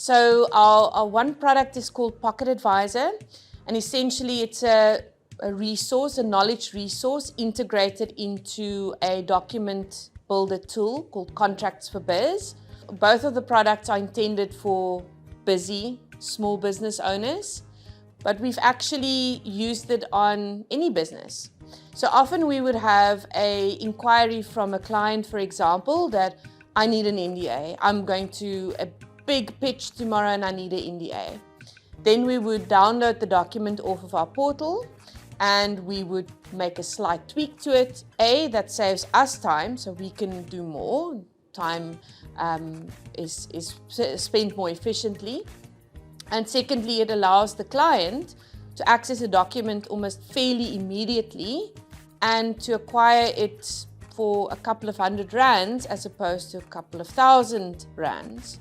So our one product is called Pocket Advisor, and essentially it's a resource, a knowledge resource integrated into a document builder tool called Contracts for Biz. Both of the products are intended for busy small business owners, but we've actually used it on any business. So often we would have an inquiry from a client, for example, that I need an NDA. I'm going to a big pitch tomorrow and I need an NDA. Then we would download the document off of our portal and we would make a slight tweak to it. That saves us time so we can do more. Time is spent more efficiently. And secondly, it allows the client to access a document almost fairly immediately and to acquire it for a couple of R100 as opposed to a couple of R1,000.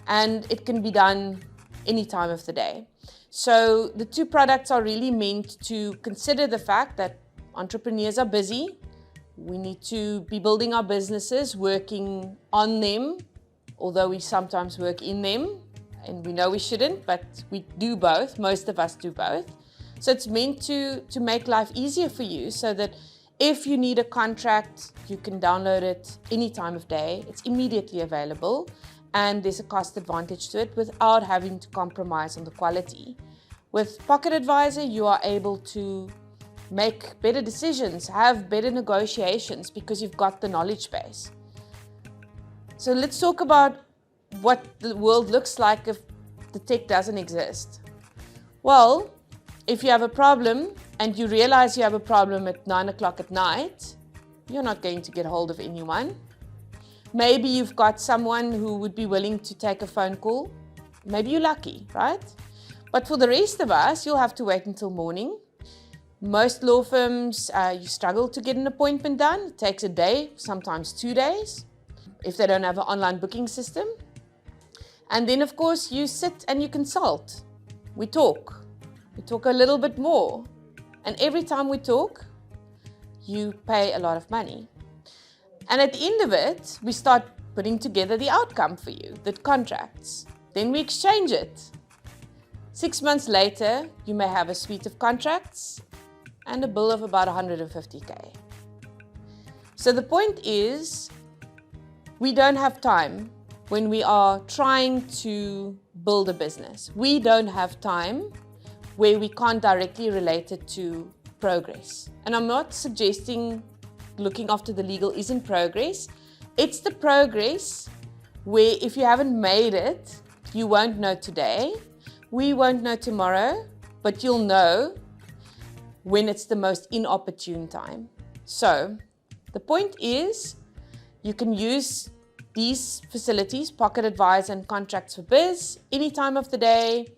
And it can be done any time of the day. So the two products are really meant to consider the fact that entrepreneurs are busy. We need to be building our businesses, working on them, although we sometimes work in them, and we know we shouldn't, but we do both. Most of us do both. So it's meant to make life easier for you so that if you need a contract, you can download it any time of day. It's immediately available. And there's a cost advantage to it without having to compromise on the quality. With Pocket Advisor, you are able to make better decisions, have better negotiations because you've got the knowledge base. So let's talk about what the world looks like if the tech doesn't exist. Well, if you have a problem and you realize you have a problem at 9 o'clock at night, you're not going to get hold of anyone. Maybe you've got someone who would be willing to take a phone call. Maybe you're lucky, right? But for the rest of us, you'll have to wait until morning. Most law firms, you struggle to get an appointment done. It takes a day, sometimes 2 days, if they don't have an online booking system. And then, of course, you sit and you consult. We talk a little bit more. And every time we talk, you pay a lot of money. And at the end of it, we start putting together the outcome for you, the contracts. Then we exchange it. 6 months later, you may have a suite of contracts and a bill of about 150K. So the point is, we don't have time when we are trying to build a business. We don't have time where we can't directly relate it to progress. And I'm not suggesting looking after the legal isn't progress. It's the progress where if you haven't made it, you won't know today. We won't know tomorrow, but you'll know when it's the most inopportune time. So the point is, you can use these facilities, Pocket Advisor and Contracts for Biz, any time of the day.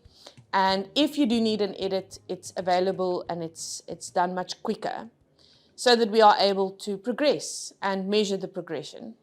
And if you do need an edit, it's available and it's done much quicker, so that we are able to progress and measure the progression.